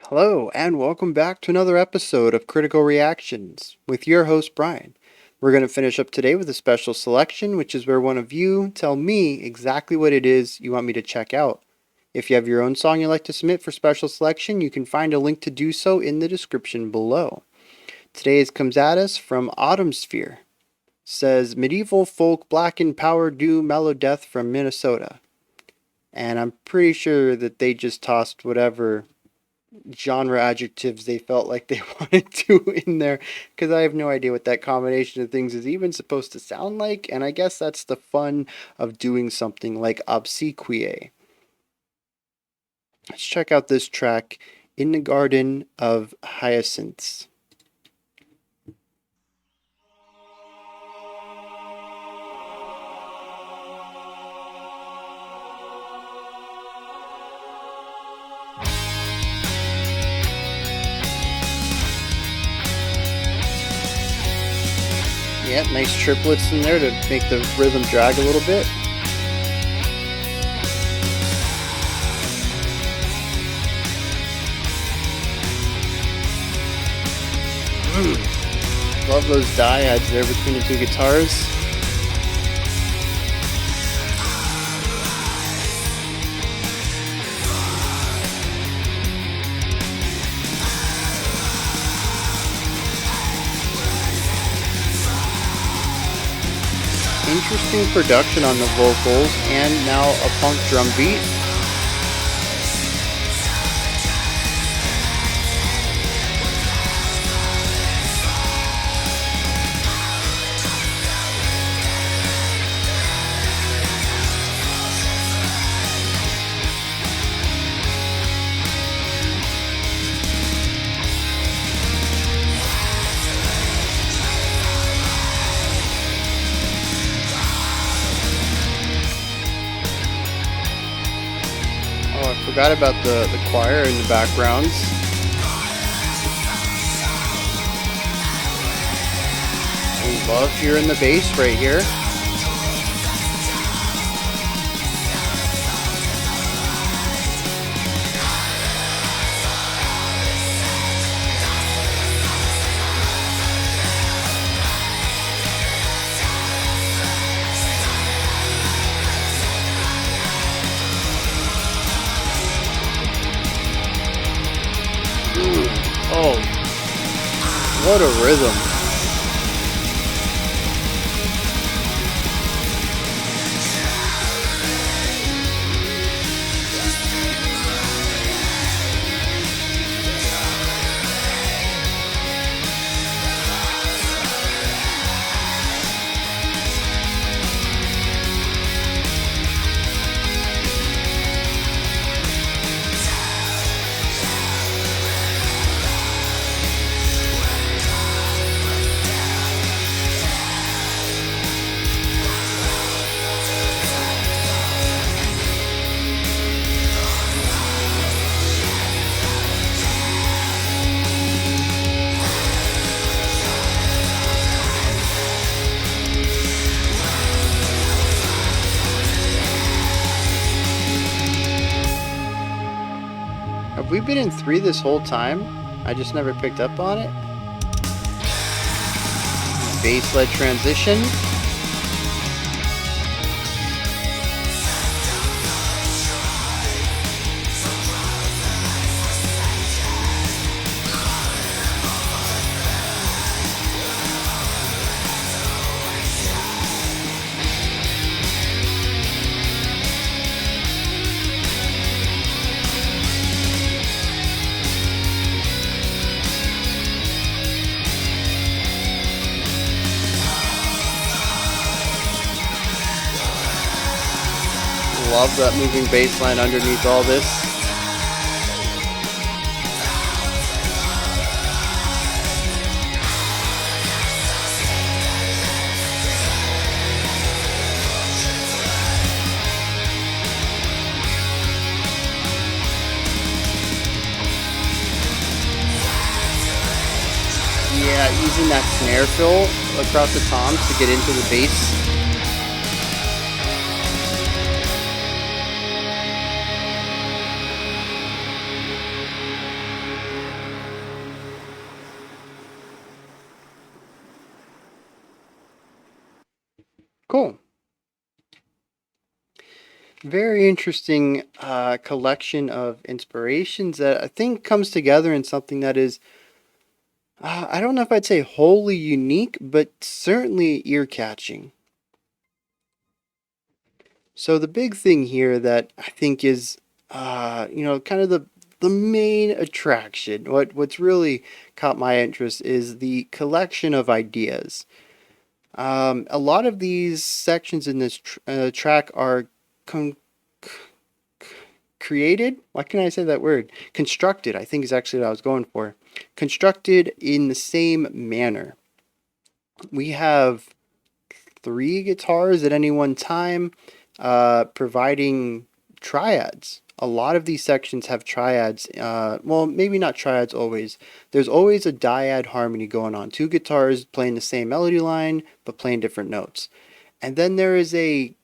Hello, and welcome back to another episode of Critical Reactions with your host, Bryan. We're going to finish up today with a special selection, which is where one of you tell me exactly what it is you want me to check out. If you have your own song you'd like to submit for special selection, you can find a link to do so in the description below. Today's comes at us from Autumn Sphere. Says, medieval folk black and power do mellow death from Minnesota. And I'm pretty sure that they just tossed whatever genre adjectives they felt like they wanted to in there, because I have no idea what that combination of things is even supposed to sound like, and I guess that's the fun of doing something like OBSEQUIAE. Let's check out this track, In the Garden of Hyacinths. Yeah, nice triplets in there to make the rhythm drag a little bit. Love those dyads there between the two guitars. Interesting production on the vocals, and now a punk drum beat. Oh, I forgot about the choir in the backgrounds. I love hearing the bass right here. Oh, what a rhythm. Have we been in 3 this whole time? I just never picked up on it. Bass-led transition. Love that moving bass line underneath all this. Yeah, using that snare fill across the toms to get into the bass. Cool. Very interesting collection of inspirations that I think comes together in something that is, I don't know if I'd say wholly unique, but certainly ear catching. So the big thing here that I think is, kind of the main attraction, what's really caught my interest is the collection of ideas. A lot of these sections in this track are con created. Why can I say that word? Constructed, I think is actually what I was going for. Constructed in the same manner. We have three guitars at any one time, providing triads. A lot of these sections have triads. Well, maybe not triads always. There's always a dyad harmony going on. Two guitars playing the same melody line, but playing different notes. And then there is a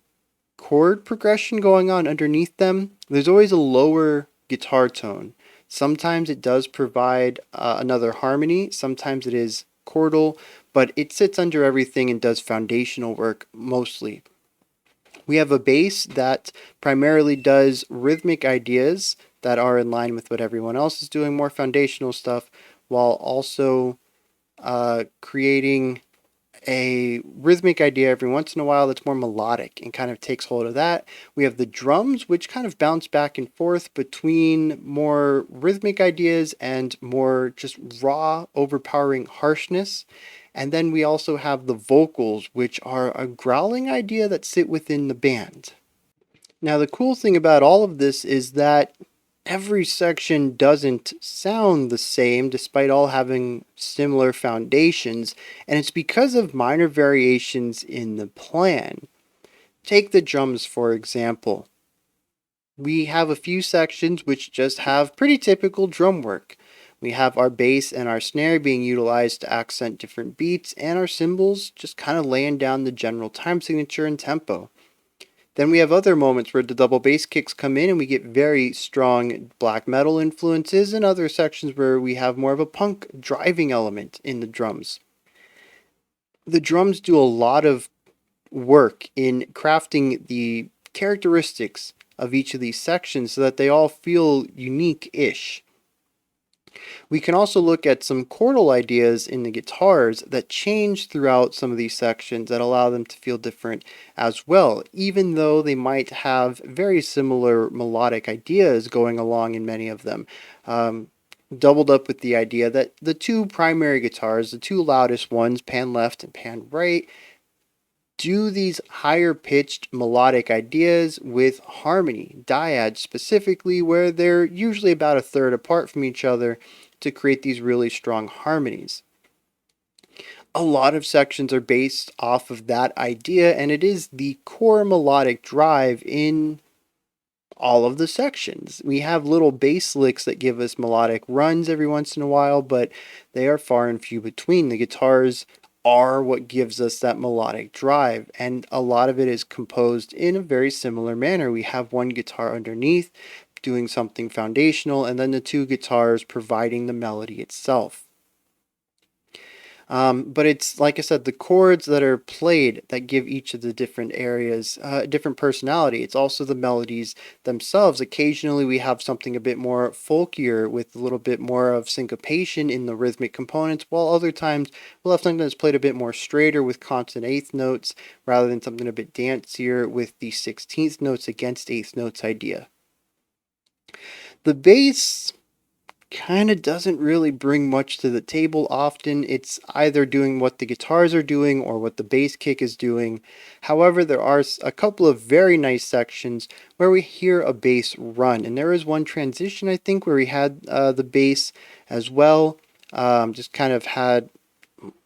chord progression going on underneath them. There's always a lower guitar tone. Sometimes it does provide another harmony. Sometimes it is chordal, but it sits under everything and does foundational work mostly. We have a bass that primarily does rhythmic ideas that are in line with what everyone else is doing, more foundational stuff, while also creating a rhythmic idea every once in a while that's more melodic and kind of takes hold of that. We have the drums, which kind of bounce back and forth between more rhythmic ideas and more just raw, overpowering harshness. And then we also have the vocals, which are a growling idea that sit within the band. Now, the cool thing about all of this is that every section doesn't sound the same despite all having similar foundations, and it's because of minor variations in the plan. Take the drums, for example. We have a few sections which just have pretty typical drum work. We have our bass and our snare being utilized to accent different beats, and our cymbals just kind of laying down the general time signature and tempo. Then we have other moments where the double bass kicks come in and we get very strong black metal influences, and other sections where we have more of a punk driving element in the drums. The drums do a lot of work in crafting the characteristics of each of these sections so that they all feel unique-ish. We can also look at some chordal ideas in the guitars that change throughout some of these sections that allow them to feel different as well, even though they might have very similar melodic ideas going along in many of them. Doubled up with the idea that the two primary guitars, the two loudest ones, pan left and pan right, do these higher pitched melodic ideas with harmony, dyads specifically, where they're usually about a third apart from each other to create these really strong harmonies. A lot of sections are based off of that idea, and it is the core melodic drive in all of the sections. We have little bass licks that give us melodic runs every once in a while, but they are far and few between. The guitars are what gives us that melodic drive, and a lot of it is composed in a very similar manner. We have one guitar underneath doing something foundational, and then the two guitars providing the melody itself. But it's, like I said, the chords that are played that give each of the different areas a different personality. It's also the melodies themselves. Occasionally we have something a bit more folkier with a little bit more of syncopation in the rhythmic components, while other times we'll have something that's played a bit more straighter with constant eighth notes rather than something a bit dancier with the 16th notes against eighth notes idea. The bass kind of doesn't really bring much to the table often. It's either doing what the guitars are doing or what the bass kick is doing. However, there are a couple of very nice sections where we hear a bass run, and there is one transition I think where we had the bass as well. Just kind of had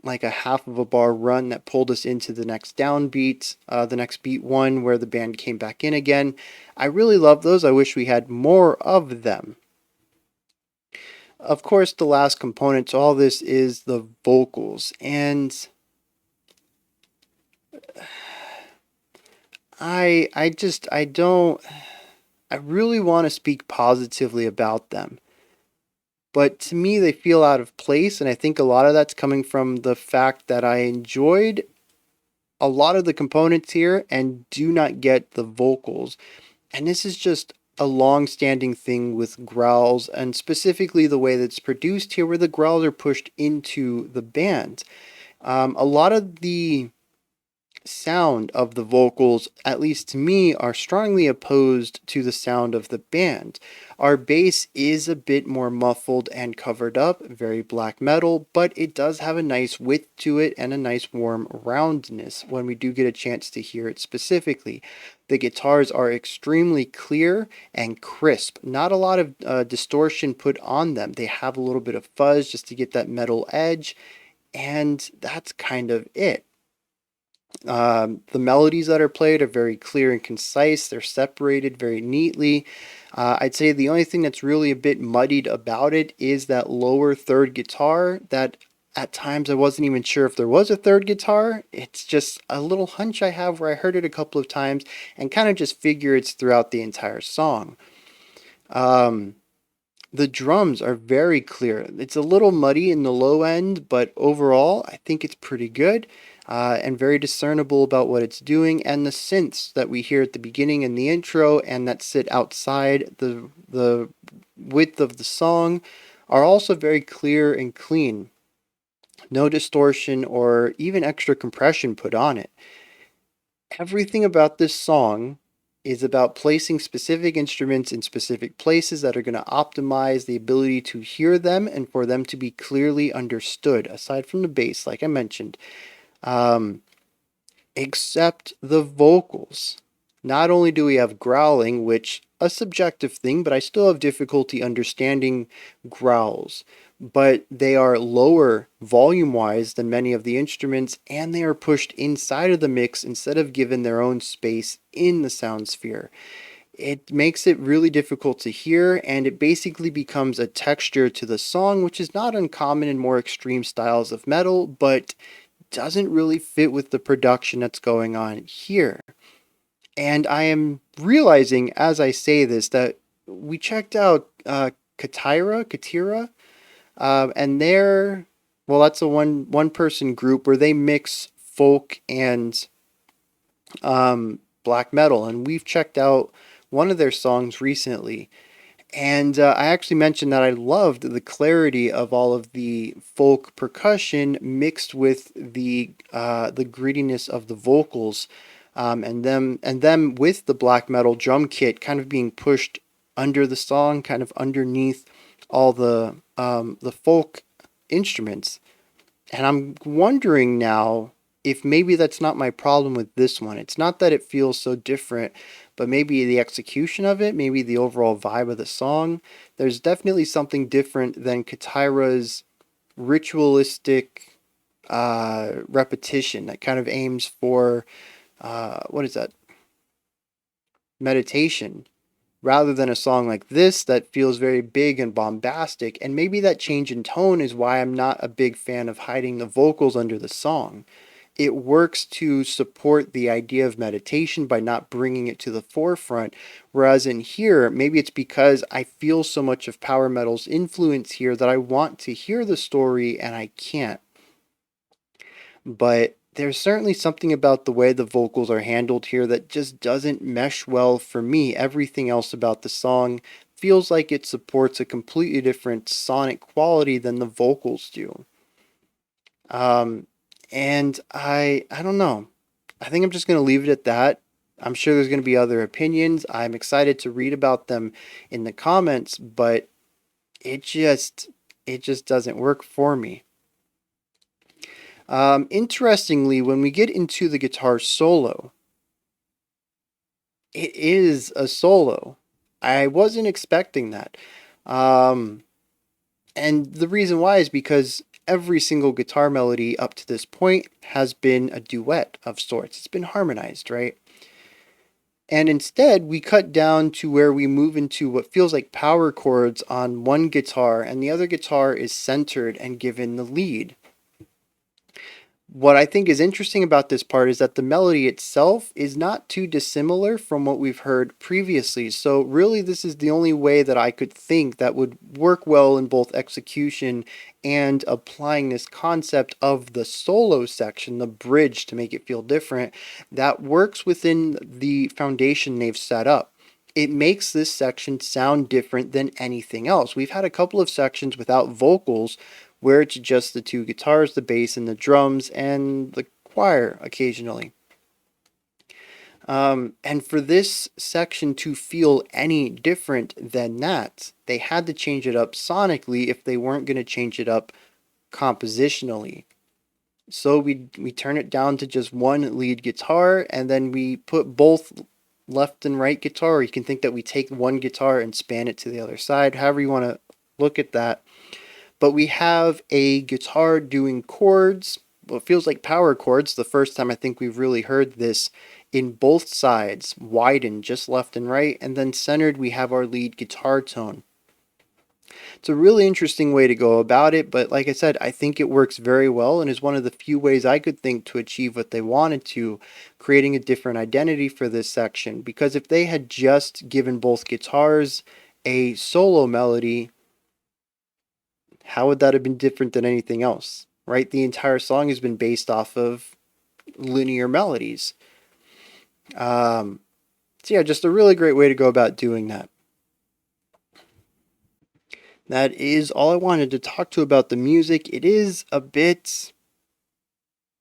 like a half of a bar run that pulled us into the next downbeat, the next beat one where the band came back in again. I really love those. I wish we had more of them. Of course, the last component to all this is the vocals, and I don't, I really want to speak positively about them, but to me they feel out of place, and I think a lot of that's coming from the fact that I enjoyed a lot of the components here and do not get the vocals. And this is just a long-standing thing with growls, and specifically the way that's produced here, where the growls are pushed into the band. A lot of the sound of the vocals, at least to me, are strongly opposed to the sound of the band. Our bass is a bit more muffled and covered up, very black metal, but it does have a nice width to it and a nice warm roundness when we do get a chance to hear it specifically. The guitars are extremely clear and crisp. Not a lot of distortion put on them. They have a little bit of fuzz just to get that metal edge, and that's kind of it. The melodies that are played are very clear and concise. They're separated very neatly. I'd say the only thing that's really a bit muddied about it is that lower third guitar that at times I wasn't even sure if there was a third guitar. It's just a little hunch I have where I heard it a couple of times and kind of just figure it's throughout the entire song. The drums are very clear. It's a little muddy in the low end, but overall, I think it's pretty good and very discernible about what it's doing. And the synths that we hear at the beginning and the intro and that sit outside the width of the song are also very clear and clean. No distortion or even extra compression put on it. Everything about this song is about placing specific instruments in specific places that are going to optimize the ability to hear them and for them to be clearly understood, aside from the bass, like I mentioned. Except the vocals. Not only do we have growling, which a subjective thing, but I still have difficulty understanding growls. But they are lower volume-wise than many of the instruments, and they are pushed inside of the mix instead of given their own space in the sound sphere. It makes it really difficult to hear, and it basically becomes a texture to the song, which is not uncommon in more extreme styles of metal, but doesn't really fit with the production that's going on here. And I am realizing as I say this that we checked out Katira, and they're, well, that's a one person group where they mix folk and black metal, and we've checked out one of their songs recently. And I actually mentioned that I loved the clarity of all of the folk percussion mixed with the grittiness of the vocals, and them with the black metal drum kit kind of being pushed under the song, kind of underneath all the folk instruments. And I'm wondering now if maybe that's not my problem with this one. It's not that it feels so different, but maybe the execution of it, maybe the overall vibe of the song. There's definitely something different than Katira's ritualistic repetition that kind of aims for, what is that? Meditation, rather than a song like this that feels very big and bombastic. And maybe that change in tone is why I'm not a big fan of hiding the vocals under the song. It works to support the idea of meditation by not bringing it to the forefront. Whereas in here, maybe it's because I feel so much of power metal's influence here that I want to hear the story and I can't. But there's certainly something about the way the vocals are handled here that just doesn't mesh well for me. Everything else about the song feels like it supports a completely different sonic quality than the vocals do. And I don't know. I think I'm just going to leave it at that. I'm sure there's going to be other opinions. I'm excited to read about them in the comments, but it just doesn't work for me. Interestingly, when we get into the guitar solo, it is a solo. I wasn't expecting that. And the reason why is because every single guitar melody up to this point has been a duet of sorts. It's been harmonized, right? And instead, we cut down to where we move into what feels like power chords on one guitar, and the other guitar is centered and given the lead. What I think is interesting about this part is that the melody itself is not too dissimilar from what we've heard previously. So really this is the only way that I could think that would work well in both execution and applying this concept of the solo section, the bridge, to make it feel different, that works within the foundation they've set up. It makes this section sound different than anything else. We've had a couple of sections without vocals where it's just the two guitars, the bass, and the drums, and the choir occasionally. And for this section to feel any different than that, they had to change it up sonically if they weren't going to change it up compositionally. So we turn it down to just one lead guitar, and then we put both left and right guitar, or you can think that we take one guitar and span it to the other side, however you want to look at that. But we have a guitar doing chords, what feels like power chords, the first time I think we've really heard this, in both sides, widened just left and right, and then centered we have our lead guitar tone. It's a really interesting way to go about it, but like I said, I think it works very well and is one of the few ways I could think to achieve what they wanted to, creating a different identity for this section. Because if they had just given both guitars a solo melody, how would that have been different than anything else, right? The entire song has been based off of linear melodies. So yeah, just a really great way to go about doing that. That is all I wanted to talk to about the music. It is a bit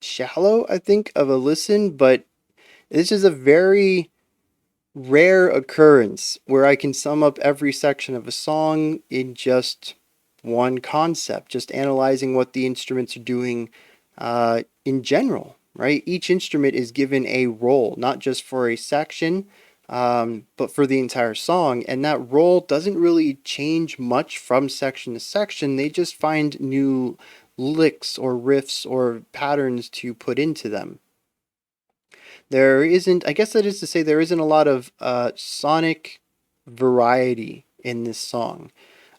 shallow, I think, of a listen, but this is a very rare occurrence where I can sum up every section of a song in just one concept, just analyzing what the instruments are doing in general, right? Each instrument is given a role, not just for a section, but for the entire song. And that role doesn't really change much from section to section. They just find new licks or riffs or patterns to put into them. There isn't, I guess that is to say, there isn't a lot of sonic variety in this song.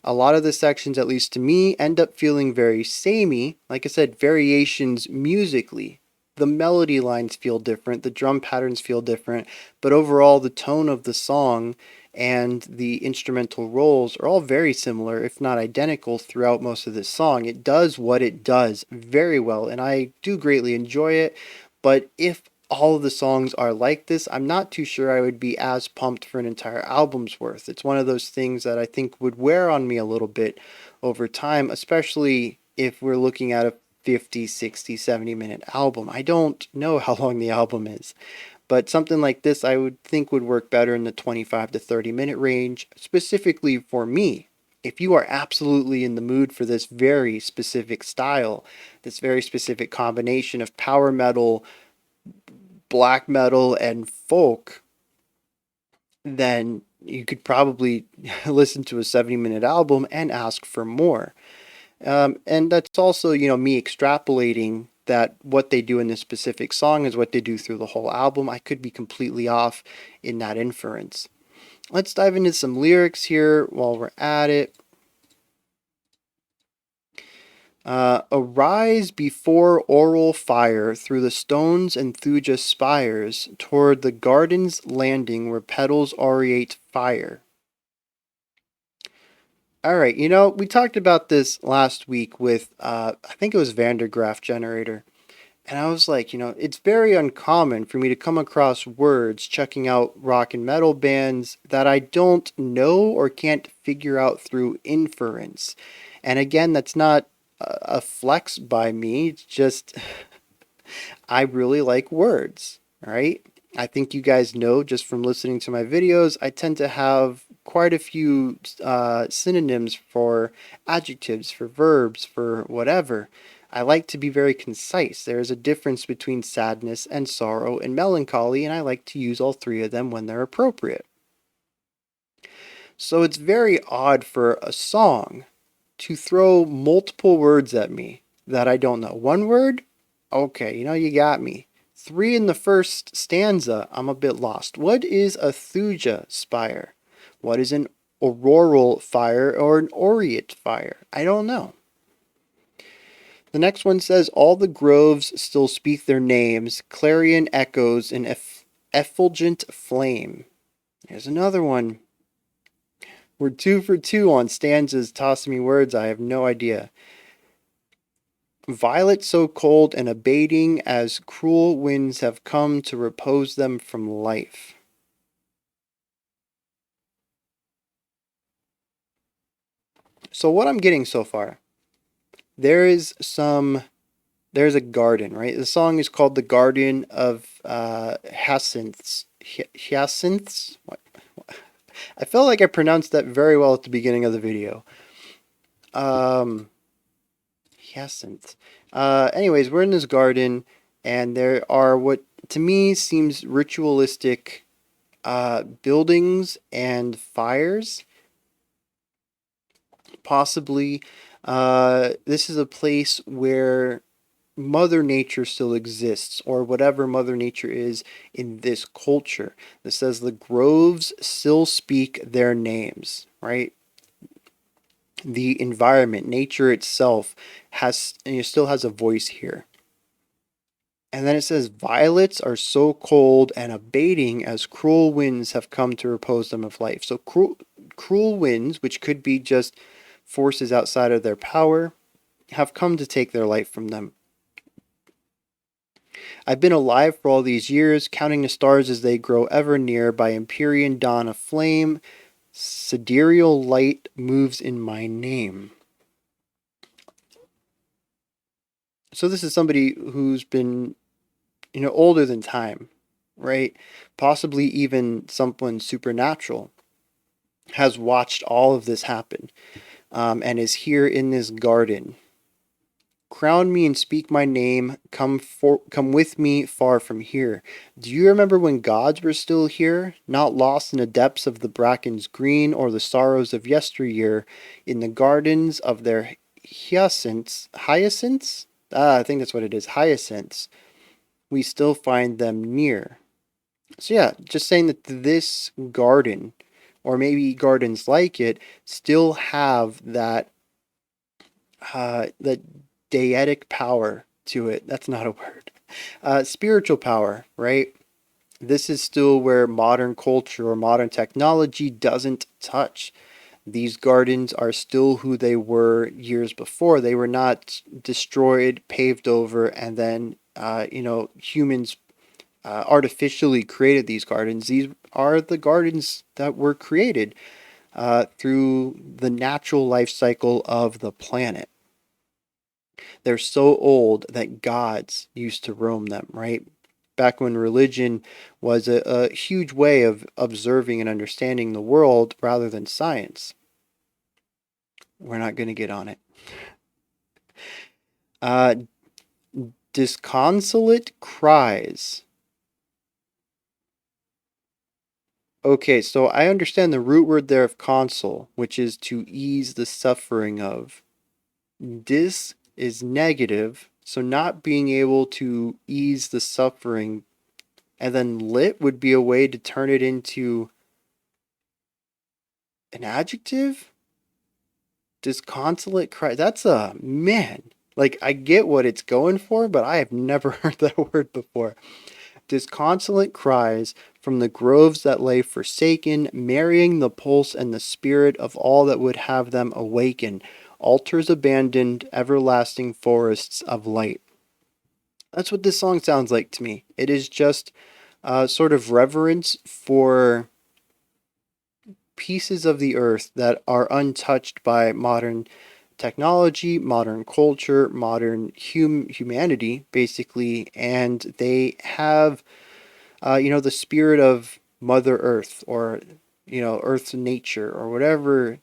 A lot of the sections, at least to me, end up feeling very samey. Like I said, variations musically. The melody lines feel different, the drum patterns feel different, but overall the tone of the song and the instrumental roles are all very similar, if not identical, throughout most of this song. It does what it does very well, and I do greatly enjoy it, but if all of the songs are like this, I'm not too sure I would be as pumped for an entire album's worth. It's one of those things that I think would wear on me a little bit over time, especially if we're looking at a 50, 60, 70-minute album. I don't know how long the album is, but something like this I would think would work better in the 25 to 30-minute range, specifically for me. If you are absolutely in the mood for this very specific style, this very specific combination of power metal, black metal, and folk, then you could probably listen to a 70-minute album and ask for more. And that's also, me extrapolating that what they do in this specific song is what they do through the whole album. I could be completely off in that inference. Let's dive into some lyrics here while we're at it. Arise before oral fire through the stones and thuja spires toward the garden's landing where petals aureate fire. All right, we talked about this last week with, I think it was Vandergraaf Generator. And I was like, it's very uncommon for me to come across words checking out rock and metal bands that I don't know or can't figure out through inference. And again, that's not a flex by me. It's just I really like words, right? I think you guys know just from listening to my videos, I tend to have quite a few synonyms for adjectives, for verbs, for whatever. I like to be very concise. There is a difference between sadness and sorrow and melancholy, and I like to use all three of them when they're appropriate. So it's very odd for a song to throw multiple words at me that I don't know. One word? Okay, you got me. Three in the first stanza, I'm a bit lost. What is a thuja spire? What is an auroral fire or an aureate fire? I don't know. The next one says, all the groves still speak their names, clarion echoes in effulgent flame. Here's another one. We're 2 for 2 on stanzas tossing me words. I have no idea. Violet so cold and abating as cruel winds have come to repose them from life. So what I'm getting so far, there's a garden, right? The song is called The Garden of Hyacinths. Hyacinths? What? I felt like I pronounced that very well at the beginning of the video. Hyacinths. Anyways, we're in this garden, and there are what to me seems ritualistic buildings and fires. Possibly, this is a place where Mother Nature still exists, or whatever Mother Nature is in this culture. This says the groves still speak their names, right? The environment, nature itself, still has a voice here. And then it says, violets are so cold and abating as cruel winds have come to repose them of life. So cruel winds, which could be just forces outside of their power, have come to take their life from them. I've been alive for all these years, counting the stars as they grow ever near. By Empyrean dawn of flame, sidereal light moves in my name. So this is somebody who's been, older than time, right? Possibly even someone supernatural has watched all of this happen, and is here in this garden. Crown me and speak my name. Come with me far from here. Do you remember when gods were still here, not lost in the depths of the brackens green or the sorrows of yesteryear, in the gardens of their hyacinths? Hyacinths? I think that's what it is. Hyacinths. We still find them near. So yeah, just saying that this garden, or maybe gardens like it, still have that deity power to it. That's not a word. Spiritual power, right? This is still where modern culture or modern technology doesn't touch. These gardens are still who they were years before. They were not destroyed, paved over, and then humans artificially created these gardens. These are the gardens that were created through the natural life cycle of the planet. They're so old that gods used to roam them, right? Back when religion was a huge way of observing and understanding the world rather than science. We're not going to get on it. Uh, Disconsolate cries. Okay, so I understand the root word there of console, which is to ease the suffering of. Dis is negative, so not being able to ease the suffering, and then lit would be a way to turn it into an adjective? Disconsolate cry. That's a man. Like, I get what it's going for, but I have never heard that word before. Disconsolate cries from the groves that lay forsaken, marrying the pulse and the spirit of all that would have them awaken. Altars abandoned, everlasting forests of light. That's what this song sounds like to me. It is just sort of reverence for pieces of the earth that are untouched by modern technology, modern culture, modern humanity, basically, and they have, the spirit of Mother Earth, or Earth's nature, or whatever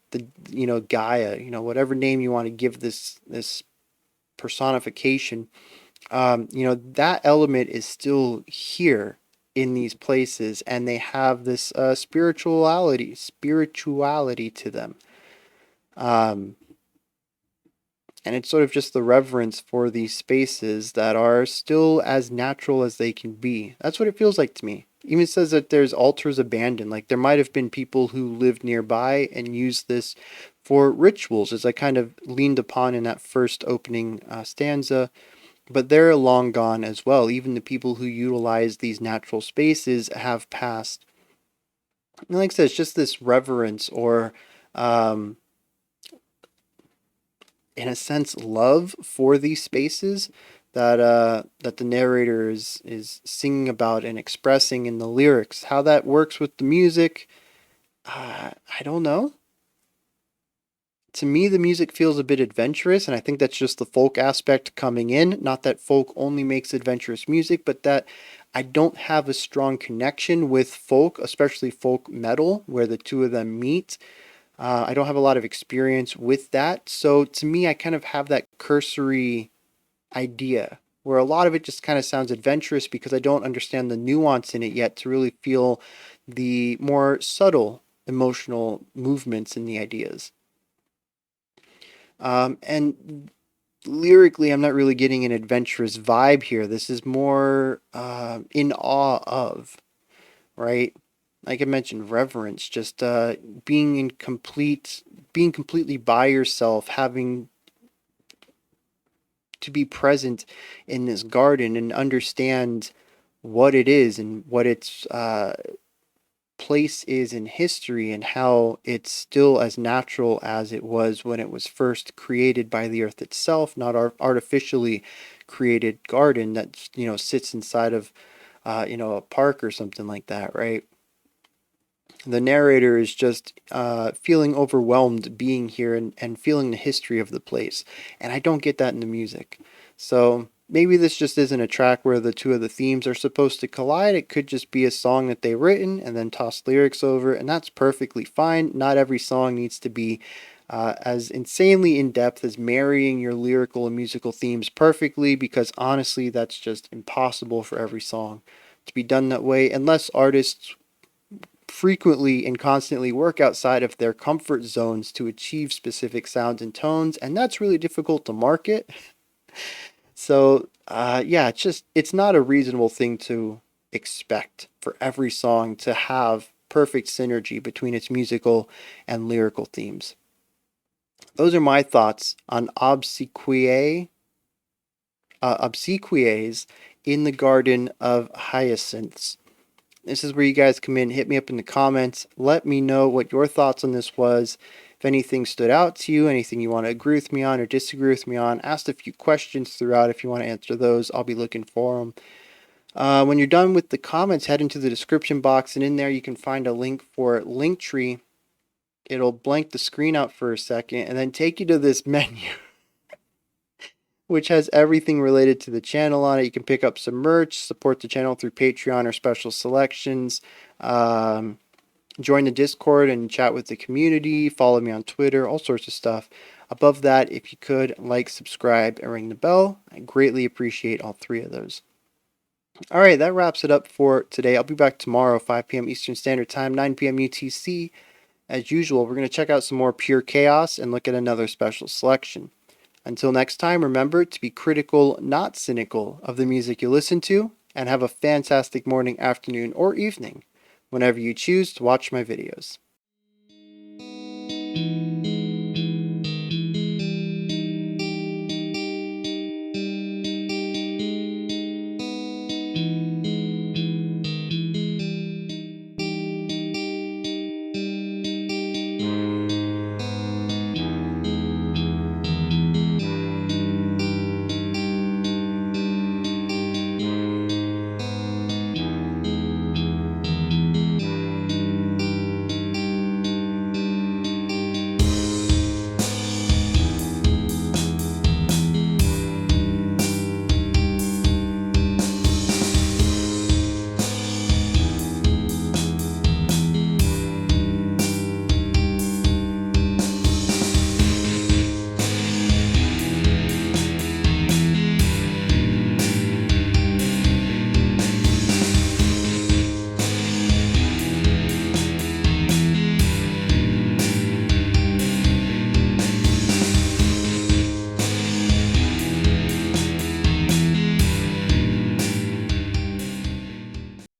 Gaia, whatever name you want to give this personification. That element is still here in these places, and they have this spirituality to them. And it's sort of just the reverence for these spaces that are still as natural as they can be. That's what it feels like to me. Even says that there's altars abandoned. Like there might have been people who lived nearby and used this for rituals, as I kind of leaned upon in that first opening stanza. But they're long gone as well. Even the people who utilize these natural spaces have passed. And like I said, it's just this reverence or, um, in a sense, love for these spaces that the narrator is singing about and expressing in the lyrics. How that works with the music, I don't know. To me, the music feels a bit adventurous, and I think that's just the folk aspect coming in. Not that folk only makes adventurous music, but that I don't have a strong connection with folk, especially folk metal, where the two of them meet. I don't have a lot of experience with that. So to me, I kind of have that cursory idea where a lot of it just kind of sounds adventurous because I don't understand the nuance in it yet to really feel the more subtle emotional movements in the ideas. And lyrically, I'm not really getting an adventurous vibe here. This is more in awe of, right? Like I mentioned, reverence, just being completely by yourself, having to be present in this garden and understand what it is and what its place is in history and how it's still as natural as it was when it was first created by the earth itself, not artificially created garden that sits inside of a park or something like that, right? The narrator is just feeling overwhelmed being here and feeling the history of the place. And I don't get that in the music. So maybe this just isn't a track where the two of the themes are supposed to collide. It could just be a song that they've written and then tossed lyrics over, and that's perfectly fine. Not every song needs to be as insanely in depth as marrying your lyrical and musical themes perfectly, because honestly, that's just impossible for every song to be done that way, unless artists frequently and constantly work outside of their comfort zones to achieve specific sounds and tones, and that's really difficult to market. So, yeah, it's not a reasonable thing to expect for every song to have perfect synergy between its musical and lyrical themes. Those are my thoughts on obsequies in the Garden of Hyacinths. This is where you guys come in. Hit me up in the comments. Let me know what your thoughts on this was. If anything stood out to you, anything you want to agree with me on or disagree with me on. Asked a few questions throughout. If you want to answer those, I'll be looking for them. When you're done with the comments, head into the description box, and in there you can find a link for Linktree. It'll blank the screen out for a second and then take you to this menu, which has everything related to the channel on it. You can pick up some merch, support the channel through Patreon or special selections, join the Discord and chat with the community, follow me on Twitter, all sorts of stuff. Above that, if you could, like, subscribe, and ring the bell. I greatly appreciate all three of those. All right, that wraps it up for today. I'll be back tomorrow, 5 p.m. Eastern Standard Time, 9 p.m. UTC. As usual, we're going to check out some more pure chaos and look at another special selection. Until next time, remember to be critical, not cynical, of the music you listen to, and have a fantastic morning, afternoon, or evening whenever you choose to watch my videos.